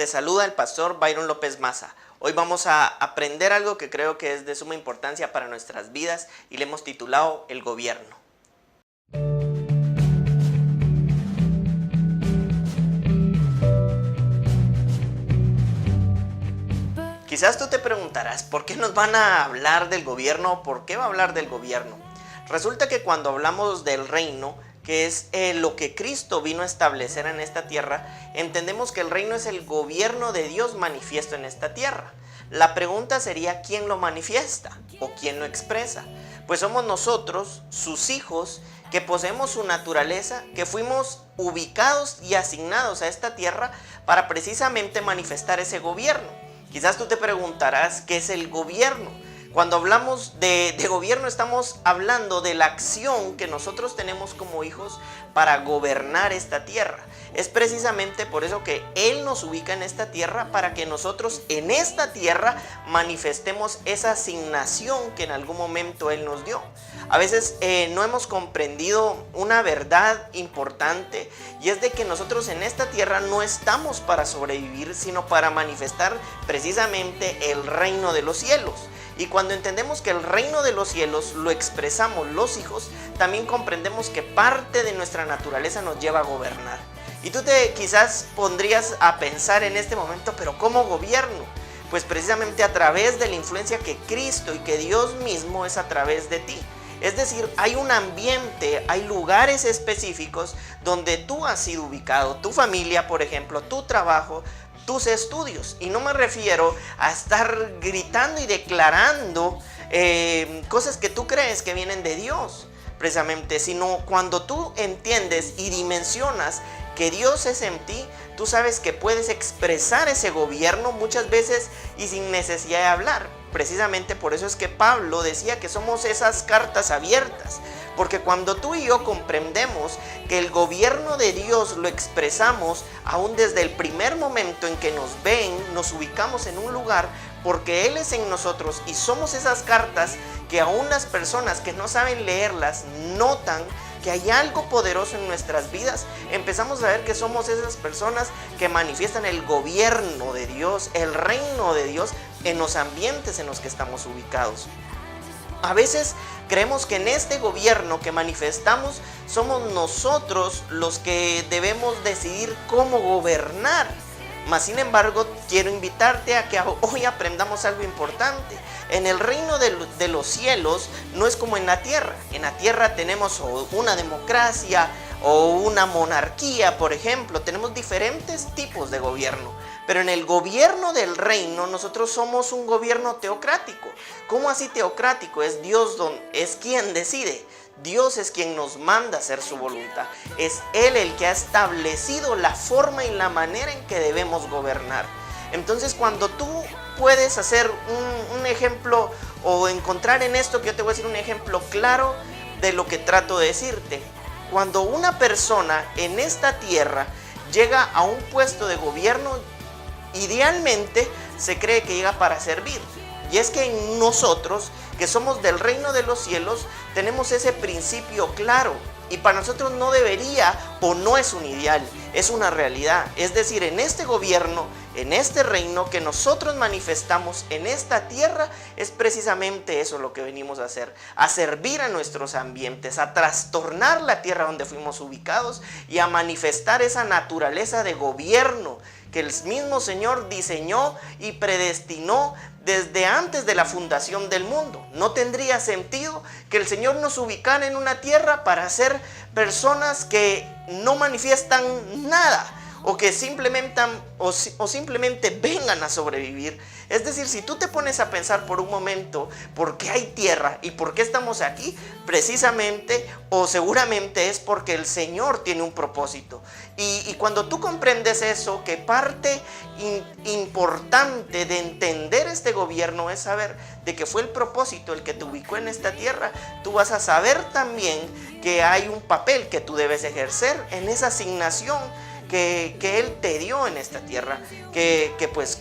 Te saluda el pastor Byron López Maza. Hoy vamos a aprender algo que creo que es de suma importancia para nuestras vidas y le hemos titulado el gobierno. Quizás tú te preguntarás, ¿por qué nos van a hablar del gobierno? ¿Por qué va a hablar del gobierno? Resulta que cuando hablamos del reino, que es lo que Cristo vino a establecer en esta tierra, entendemos que el reino es el gobierno de Dios manifiesto en esta tierra. La pregunta sería, ¿quién lo manifiesta o quién lo expresa? Pues somos nosotros, sus hijos, que poseemos su naturaleza, que fuimos ubicados y asignados a esta tierra para precisamente manifestar ese gobierno. Quizás tú te preguntarás, ¿qué es el gobierno? Cuando hablamos de gobierno estamos hablando de la acción que nosotros tenemos como hijos para gobernar esta tierra. Es precisamente por eso que Él nos ubica en esta tierra, para que nosotros en esta tierra manifestemos esa asignación que en algún momento Él nos dio. A veces no hemos comprendido una verdad importante, y es de que nosotros en esta tierra no estamos para sobrevivir, sino para manifestar precisamente el reino de los cielos. Y cuando entendemos que el reino de los cielos lo expresamos los hijos, también comprendemos que parte de nuestra naturaleza nos lleva a gobernar. Y tú quizás pondrías a pensar en este momento, ¿pero cómo gobierno? Pues precisamente a través de la influencia que Cristo y que Dios mismo es a través de ti. Es decir, hay un ambiente, hay lugares específicos donde tú has sido ubicado, tu familia, por ejemplo, tu trabajo, tus estudios. Y no me refiero a estar gritando y declarando cosas que tú crees que vienen de Dios, precisamente, sino cuando tú entiendes y dimensionas que Dios es en ti, tú sabes que puedes expresar ese gobierno muchas veces y sin necesidad de hablar. Precisamente por eso es que Pablo decía que somos esas cartas abiertas. Porque cuando tú y yo comprendemos que el gobierno de Dios lo expresamos aún desde el primer momento en que nos ven, nos ubicamos en un lugar porque Él es en nosotros y somos esas cartas que aún las personas que no saben leerlas notan que hay algo poderoso en nuestras vidas, empezamos a ver que somos esas personas que manifiestan el gobierno de Dios, el reino de Dios en los ambientes en los que estamos ubicados. A veces creemos que en este gobierno que manifestamos somos nosotros los que debemos decidir cómo gobernar. Mas sin embargo, quiero invitarte a que hoy aprendamos algo importante. En el reino de los cielos no es como en la tierra. En la tierra tenemos una democracia o una monarquía, por ejemplo. Tenemos diferentes tipos de gobierno. Pero en el gobierno del reino nosotros somos un gobierno teocrático. ¿Cómo así teocrático? Es Dios es quien decide. Dios es quien nos manda a hacer su voluntad. Es Él el que ha establecido la forma y la manera en que debemos gobernar. Entonces, cuando tú puedes hacer un ejemplo o encontrar en esto que yo te voy a decir un ejemplo claro de lo que trato de decirte. Cuando una persona en esta tierra llega a un puesto de gobierno, idealmente se cree que llega para servir. Y es que en nosotros, que somos del reino de los cielos, tenemos ese principio claro. Y para nosotros no debería o no es un ideal, es una realidad. Es decir, en este gobierno, en este reino que nosotros manifestamos en esta tierra, es precisamente eso lo que venimos a hacer. A servir a nuestros ambientes, a trastornar la tierra donde fuimos ubicados y a manifestar esa naturaleza de gobierno que el mismo Señor diseñó y predestinó desde antes de la fundación del mundo. No tendría sentido que el Señor nos ubicara en una tierra para ser personas que no manifiestan nada o que simplemente vengan a sobrevivir. Es decir, si tú te pones a pensar por un momento por qué hay tierra y por qué estamos aquí, precisamente o seguramente es porque el Señor tiene un propósito. Y cuando tú comprendes eso, que parte importante de entender este gobierno es saber de que fue el propósito el que te ubicó en esta tierra, tú vas a saber también que hay un papel que tú debes ejercer en esa asignación que Él te dio en esta tierra, que pues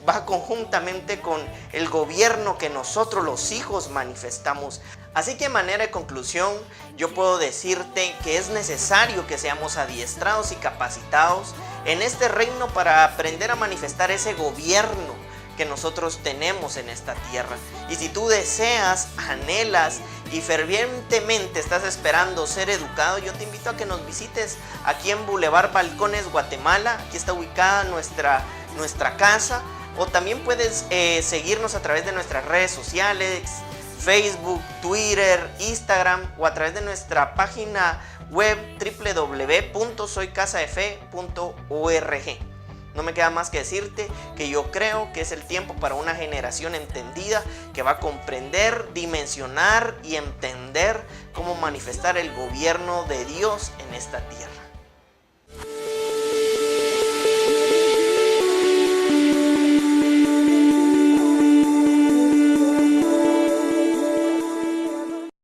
va conjuntamente con el gobierno que nosotros los hijos manifestamos. Así que en manera de conclusión, yo puedo decirte que es necesario que seamos adiestrados y capacitados en este reino para aprender a manifestar ese gobierno que nosotros tenemos en esta tierra. Y si tú deseas, anhelas y fervientemente estás esperando ser educado, yo te invito a que nos visites aquí en Boulevard Balcones, Guatemala. Aquí está ubicada nuestra casa. O también puedes seguirnos a través de nuestras redes sociales, Facebook, Twitter, Instagram, o a través de nuestra página web www.soycasadefe.org. No me queda más que decirte que yo creo que es el tiempo para una generación entendida que va a comprender, dimensionar y entender cómo manifestar el gobierno de Dios en esta tierra.